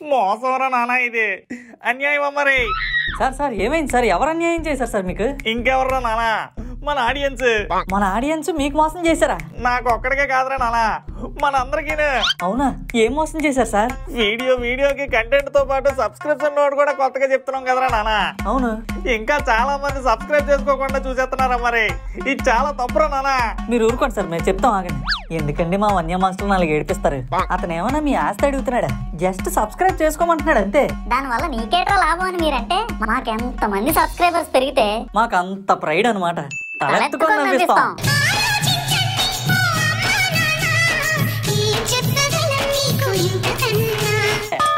మోసంరా నానా, ఇది అన్యాయం మరి. సార్ ఏమైంది సార్? ఎవరు అన్యాయం చేశారు సార్ మీకు? ఇంకెవర్రా నానా, మన ఆడియన్స్. మన ఆడియన్స్ మీకు మోసం చేశారా? నాకు ఒక్కడికే కాదురా నానా, మన అందరికీ. అవునా? ఏం మోసం చేశారు సార్? వీడియోకి కంటెంట్ తో పాటు సబ్స్క్రిప్షన్ నోట్ కూడా కొత్తగా చెప్తున్నాం కదరా నానా. అవును. ఇంకా చాలా మంది సబ్స్క్రైబ్ చేసుకోకుండా చూసేస్తున్నారా మరి. ఇది చాలా తప్పురా నానా. మీరు ఊరుకోండి సార్, మేము చెప్తాం ఆగండి. ఎందుకండి మా వన్య మాస్టర్ నాలుగు ఏడిపిస్తారు? అతను ఏమన్నా మీ ఆస్తి అడుగుతున్నాడా? జస్ట్ సబ్స్క్రైబ్ చేసుకోమంటున్నాడు అంతే. దాని వల్ల నీకేట్రా లాభం అని మీరంటే, మాకెంత మంది సబ్స్క్రైబర్స్ పెరిగితే మాకు అంత ప్రైడ్ అనమాట. తలెత్తుకొని నవ్విస్తాం.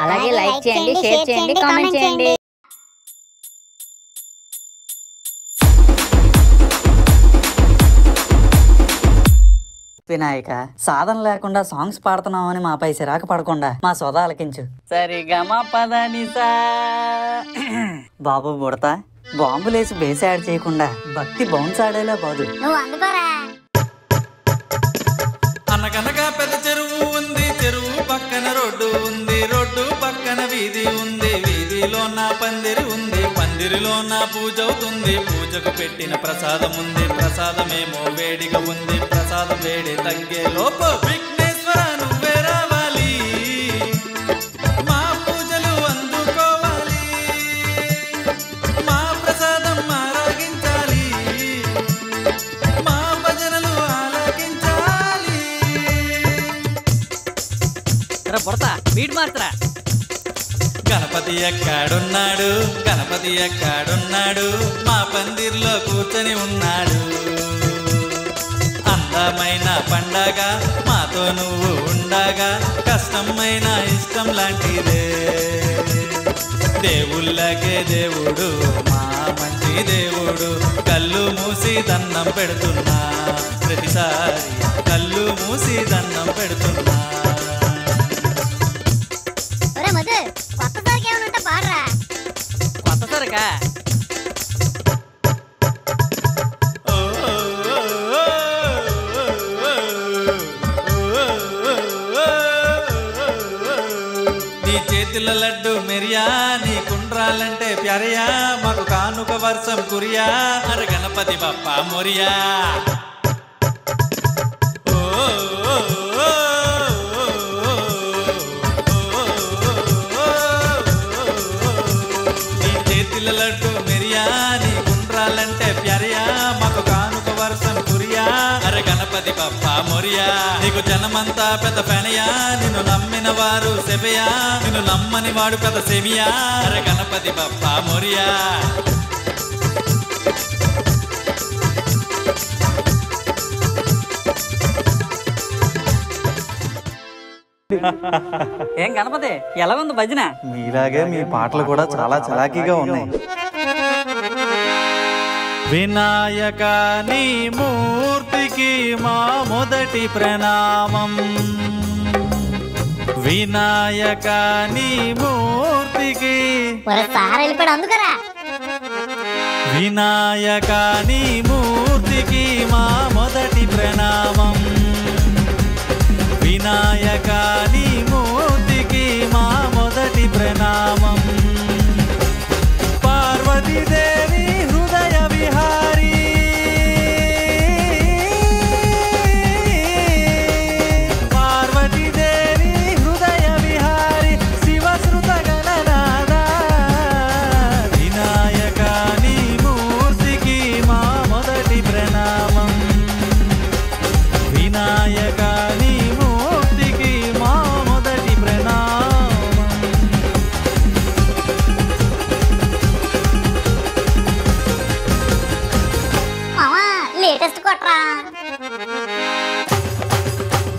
అలాగే లైక్ చేయండి, షేర్ చేయండి, కామెంట్ చేయండి. వినాయక, సాధన లేకుండా సాంగ్స్ పాడుతున్నామని మాపై సిరాకు పడకుండా మా సోదా ఆలకించు. సరిగమా పదనిసా. బాబు బుడతా, బాంబులేసి బేస్ యాడ్ చేయకుండా భక్తి బౌన్స్ ఆడేలా బాదు. నువ్వు అందుకోరా. అనగనగా పెద్ద చెరువు ఉంది, చెరువు పక్కన రోడ్డు ఉంది, రోడ్డు పక్కన వీధి ఉంది, వీధిలో నా పందిరి ఉంది, పందిరిలో నా పూజ అవుతుంది, పూజకు పెట్టిన ప్రసాదం ఉంది, ప్రసాదమేమో వేడిగా ఉంది, ప్రసాదం వేడి తగ్గే లోపు విఘ్నేశ్వర నువ్వే రావాలి, మా పూజలు అందుకోవాలి, మా ప్రసాదం ఆరాగించాలి, మా భజనలు ఆలకించాలి. బుడతా బీట్ మార్చరా. గణపతి ఎక్కడున్నాడు, గణపతి ఎక్కడున్నాడు, మా పందిర్లో కూర్చొని ఉన్నాడు. అందమైన పండగ మాతో నువ్వు ఉండగా, కష్టమైన ఇష్టం లాంటిదే. దేవుళ్ళకే దేవుడు, మా మంచి దేవుడు, కళ్ళు మూసి దండం పెడుతున్నా, ప్రతిసారి కళ్ళు మూసి దండం పెడుతున్నా. కొత్త సరకా? నీ చేతుల లడ్డు మెరియా, నీ కుండ్రాలంటే ప్యారయా, మాకు కానుక వర్షం కురియా, అర గణపతి బప్ప మొరియా. నీ చేతుల లడ్డు మెరియా, నీ కుండ్రాలంటే ప్యారయా, మాకు కానుక వర్షం కురియా, అర గణపతి బప్ప మొరియా. నీకు జనమంతా పెద్ద పెనయా, నిన్ను నమ్మిన వారు సెబయా, నిన్ను నమ్మని వాడు పెద్ద సెమియా, అర గణపతి బప్ప మొరియా. ఏం గణపతి, ఎలా ఉంది భజన? మీలాగే మీ పాటలు కూడా చాలా చలాకీగా ఉన్నాయి. వినాయక నీ మూర్తికి మా మొదటి ప్రణామం, వినాయక నీ మూర్తికి. అందుకరా. వినాయక నీ మూర్తికి మా మొదటి ప్రణామం, వినాయక నీ మూర్తికి మా మొదటి ప్రణామం. పార్వతీదేవి హృదయ విహారీ, పార్వతీదేవి హృదయ విహారీ, శివశ్రుత గణనాద. వినాయక నీ మూర్తికి మా మొదటి ప్రణామం, వినాయక నీ మూర్తికి మా మొదటి ప్రణామం. లేటెస్ట్ కొట్రా.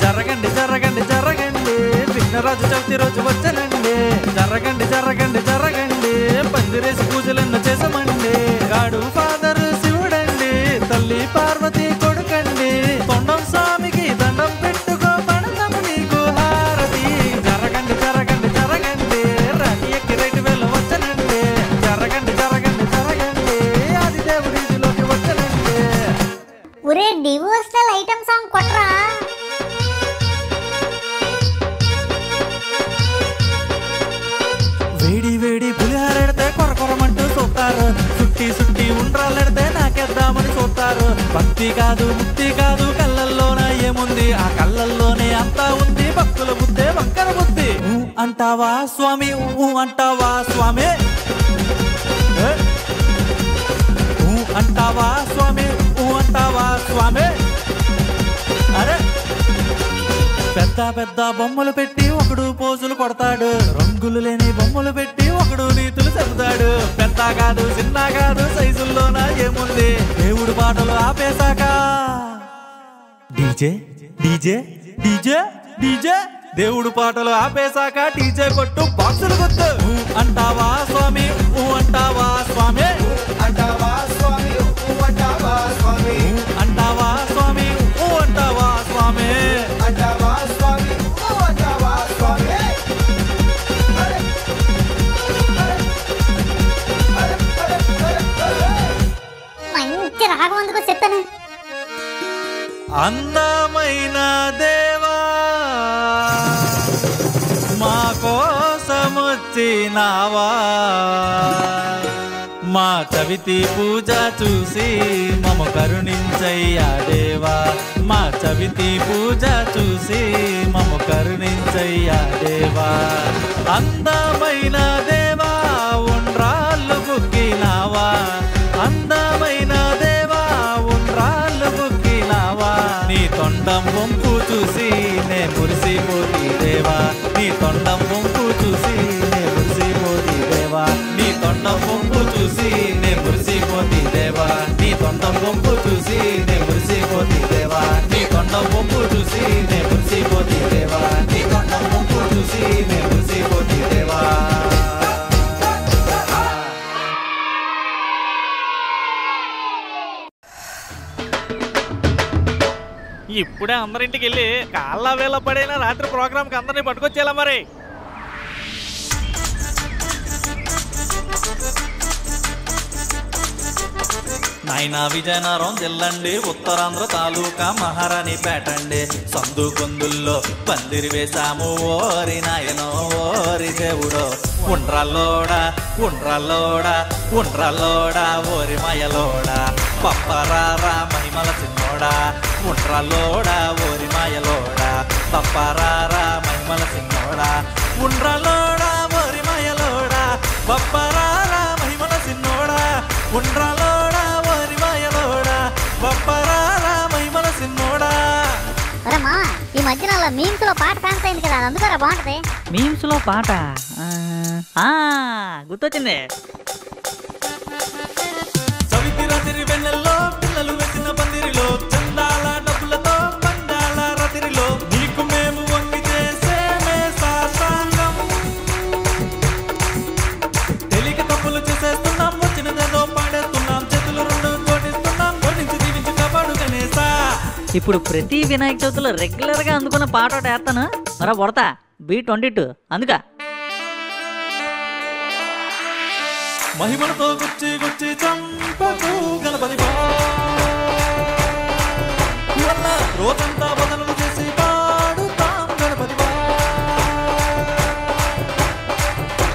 జరగండి జరగండి జరగండి, విఘ్నరాజు చవితి రోజు వచ్చనండి. జరగండి జరగండి జరగండి, పందిరేసి పూజలెన్నో చేసామండి. గాడు ఫాదర్ శివుడండి, తల్లి పార్వతి కొడుకండి, తొండం స్వామికి దండం పెట్టుకో పడతాం నీకు హారతి. జరగండి జరగండి జరగండి, రాణి ఎక్కి రైతు వేళ వచ్చనండి. జరగండి జరగండి జరగండి, ఆది దేవుడి ఇదిలోకి వచ్చనండి. ఒరే డివోషనల్ ఐటమ్ సాంగ్ కొట్రా. వేడి వేడి పులిహారెడితే కొరకొరమంటూ చూస్తారు, సుట్టి సుట్టి ఉండ్రాలెడితే నాకేద్దామని చూస్తారు. భక్తి కాదు ముక్తి కాదు కళ్ళల్లోన ఏముంది, ఆ కళ్ళల్లోనే అంతా ఉంది భక్తుల బుద్ధే వంకర బుద్ధి. అంటావా స్వామి అంటావా స్వామి, అంటావా స్వామి అంటావా స్వామి. అరే పెద్ద పెద్ద బొమ్మలు పెట్టి ఒకడు పోజులు కొడతాడు, రంగులు లేని బొమ్మలు పెట్టి ఒకడు నీతులు చెబుతాడు. పెద్ద కాదు చిన్న కాదు సైజుల్లోన ఏముంది, దేవుడు పాటలు ఆపేశాక డీజే డీజే డీజే డీజే, దేవుడు పాటలు ఆపేశాక డీజే కొట్టు బాక్సులు కొట్టు. అంటావా స్వామి అంటావా స్వామి, అంటావా స్వామి అంటావా స్వామి, అంటావా స్వామి అంటావా స్వామి, అంటావా స్వామి అంటావా స్వామి. మంచి రాగం అందుకో చెప్తాను. అందమైన దేవా మా కోసమొచ్చినావా, మా చవితి పూజ చూసి మమ కరుణించయ్యా దేవా, మా చవితి పూజ చూసి మమ కరుణించయ్యా దేవా. అందమైన దేవా ఉండ్రాళ్ళు బుక్కినావా, అందమైన దేవా ఉండ్రాళ్ళు బుక్కినావా. నీ తొండం వంపు చూసి నే మురిసిపోతి దేవా, నీ తొండం వంపు చూసి నే మురిసిపోతి దేవా, నీ తొండం వంపు చూసి నే మురిసిపోతి దేవా, నీ తొండం వంపు చూసి నే మురిసిపోతి దేవా, నీ తొండం వంపు చూసి నే మురిసిపోతి దేవా, నీ తొండం వంపు చూసి నే మురిసిపోతి దేవా. ఇప్పుడే అందరింటికి వెళ్ళి కాళ్ళ వేళ పడైన రాత్రి ప్రోగ్రామ్కి అందరినీ పట్టుకొచ్చేలా మరి. నాయనా విజయనగరం జిల్లండి, ఉత్తరాంధ్ర తాలూకా మహారాణిపేట అండి. సందు కొందుల్లో పందిరి వేశాము ఓరి నాయనో ఓరి దేవుడో. ఉండ్రాల్లోడా ఉండ్రాల్లోడా ఉండ్రాల్లోడా ఓరి మాయలోడా, పప్పరారా మహిమల సిన్నోడా. ఉండ్రాల్లోడా ఓరి మాయలోడా, పప్పరారా మహిమల సిన్నోడా. ఉండ్రాల్లోడా ఓరి మాయలోడా, పప్పరారా మహిమల సిన్నోడా. ఉండ్రాల్లోడా ఓరి మాయలోడా, పప్పరారా మహిమల సిన్నోడా. ఒరమ్మా ఈ మధ్యన మీమ్స్ లో పాట ఫేమస్ అయింది కదా, అందుకరా బాగుంటది. మీమ్స్ లో పాట గుర్తొచ్చింది. చవితి రాత్రి వెన్నెల్లో పిల్లలు వేసిన పందిరిలో, చందాల డబ్బులతో పందాల రాత్రిలో, నీకు మేము వంగి చేసేమే సాష్టాంగం. తెలియక తప్పులు చేసేస్తున్నాం, వచ్చినదేదో పాడేస్తున్నాం, చేతులు రెండు జోడిస్తున్నాం, జోడించి దీవించి కాపాడు గణేశా. ఇప్పుడు ప్రతి వినాయక చవితిలో రెగ్యులర్ గా అందుకున్న పాట ఒకటి వేస్తాను మరా కొడతా. B22 అందుక మహిమలతో గుచ్చి గుచ్చి చంపకు గణపతి రోజంతా బదలు చేసి పాడుతాం గణపతి.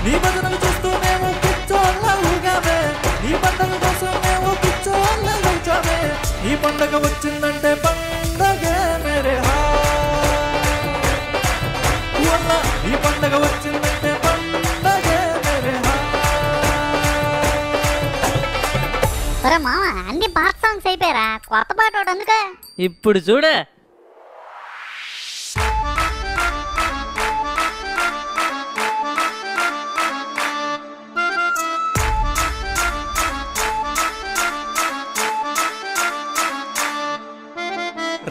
నీ భజనలు చూస్తూ మేము పిచ్చోళ్ళవుగామే, నీ పండగ కోసం మేము పిచ్చోళ్ళవుచామే. ఈ పండగ వచ్చిందంటే పండగే మేరే హా, ఈ పండగ వచ్చిందంటే పండగే మేరే హా. ఒరే మామ అన్ని పాత సాంగ్స్ అయిపోయారా, కొత్త పాట ఒకటి అందుకే. ఇప్పుడు చూడు.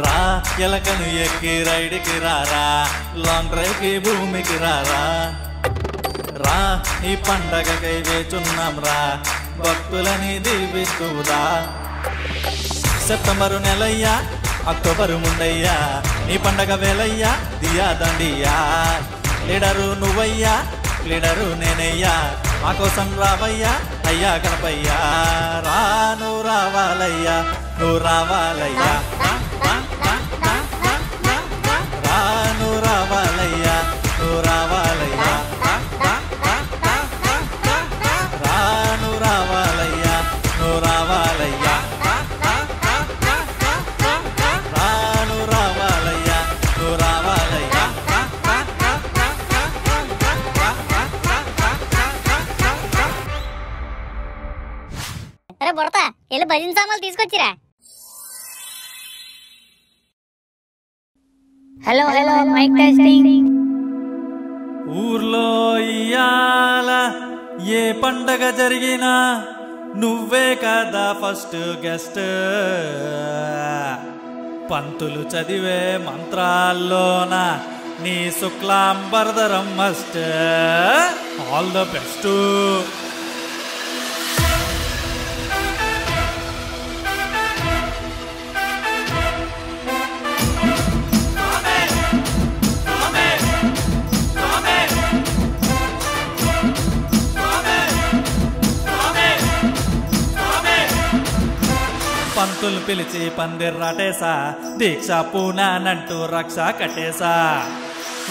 రా ఎలకను ఎక్కి రైడ్కి రారా, లాంగ్ డ్రైవ్ కి భూమికి రారా. రా ఈ పండగకై వేచున్నాం రా, భక్తులని దీవిస్తుదా. సెప్టెంబరు నెలయ్యా అక్టోబరు ముందయ్యా, నీ పండగ వేలయ్యా దియా దండియా. లీడరు నువ్వయ్యా లీడరు నేనయ్యా, మా కోసం రావయ్యా అయ్యా గణపయ్యా. రా నువ్వు రావాలయ్యా నువ్వు రావాలయ్యా, రా నువ్వు రావాలయ్యా నువ్వు రావాలయ్యా. అరే బుడతా వెళ్ళి భజన సామాన్లు తీసుకొచ్చిరా. Hello hello mic testing. ఊర్లో ఇయ్యాల ఏ పండగ జరిగినా నువ్వే కదా ఫస్ట్ గెస్ట్. పంతులు చదివే మంత్రాల్లోన నీ శుక్లాంబరధరం మస్ట్. All the best. పంతులు పిలిచి పందిర్రాటేసా, దీక్ష పూనానంటూ రక్ష కట్టేసా,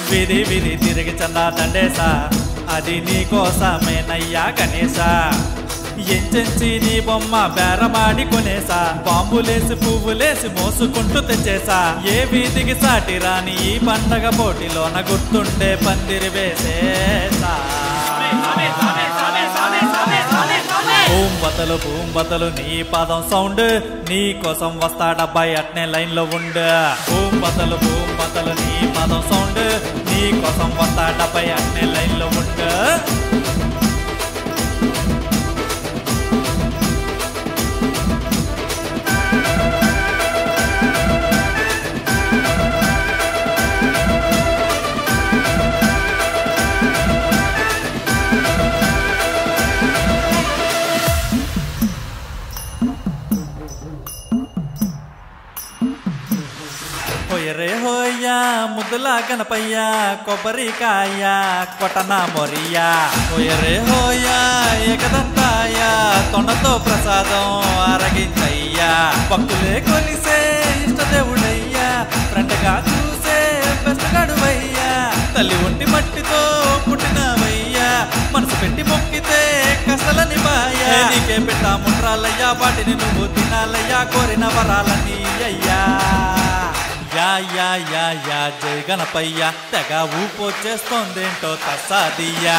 విధి విధి తిరిగి చందా దండేసా, అది నీకోసమేనయ్యా గణేశా. ఎంచెంచి నీ బొమ్మ బేరమాడి కొనేసా, బాంబులేసి పువ్వులేసి మోసుకుంటూ తెచ్చేసా. ఏ వీధికి సాటి రాని ఈ పండగ పోటీలోన గుర్తుండే పందిరి వేసేసా. భూం బతలు నీ పాదం సౌండ్, నీ కోసం వస్తాడబ్బాయి అట్నే లైన్ లో ఉండు. భూం బతలు నీ పాదం సౌండ్, నీ కోసం వస్తాడబ్బాయి అట్నే లైన్ లో ఉండు. రే హోయ్యా ముద్దులా గణపయ్యా, కొబ్బరికాయ కొట్టనా మొరియా. రే హోయ్యా ఏకదంతాయ, తొండతో ప్రసాదం అరగించయ్యా. భక్తులే కొలిసే ఇష్టదేవుడయ్యా, ఫ్రెండ్గా చూసే బెస్ట్ గడువయ్యా. తల్లి ఒంటి మట్టితో పుట్టినవయ్యా, మనసు పెట్టి మొక్కితే కసలని బాయా. నీకే పెట్టా ముండ్రాలయ్యా, వాటిని నువ్వు తినాలయ్యా, కోరిన వరాలని అయ్యా. యా యా యా యా జై గణపయ్య, తెగ ఊపొచ్చేస్తోందేంటో తస్సాదియ్యా.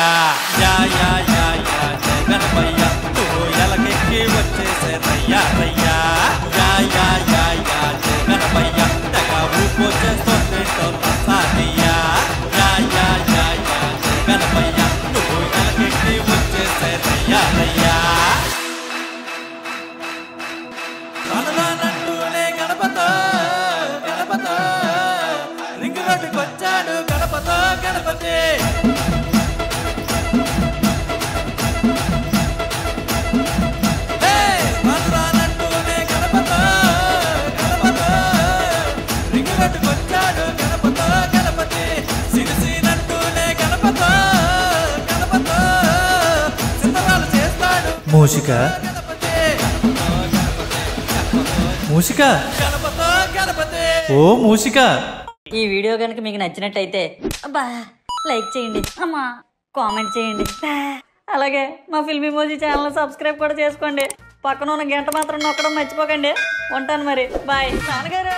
యా యా యా యా జై గణపయ్య, నువ్వు ఎలకెక్కి వచ్చేసే రయ్యా రయ్యా. యా యా యా యా జై గణపయ్య, తెగ ఊపొచ్చేస్తోందేంటో తస్సాదియ్యా. యా యా యా యా జై గణపయ్య, నువ్వు ఎలకెక్కి వచ్చేసే రయ్యా రయ్యా. అనదానంటూనే గణపతో వచ్చాడు గణపతో గణపతి. మంత్రానంటూనే గణపతో గణపతో, రింగులట్టుకొచ్చాడు గణపతో గణపతి. సిరిసినంటూనే గణపతో గణపతో, సిద్ధరాలు చేస్తాడు మూషిక మూషిక గణపతో గణపతి. ఓ మూషిక, ఈ వీడియో కనుక మీకు నచ్చినట్టయితే అబ్బా లైక్ చేయండి, అమ్మా కామెంట్ చేయండి, అలాగే మా ఫిల్మ్ ఇమోజీ ఛానల్ సబ్స్క్రైబ్ కూడా చేసుకోండి. పక్కన ఉన్న గంట మాత్రం నొక్కడం మర్చిపోకండి. ఉంటాను మరి, బాయ్ నాన్నగారు.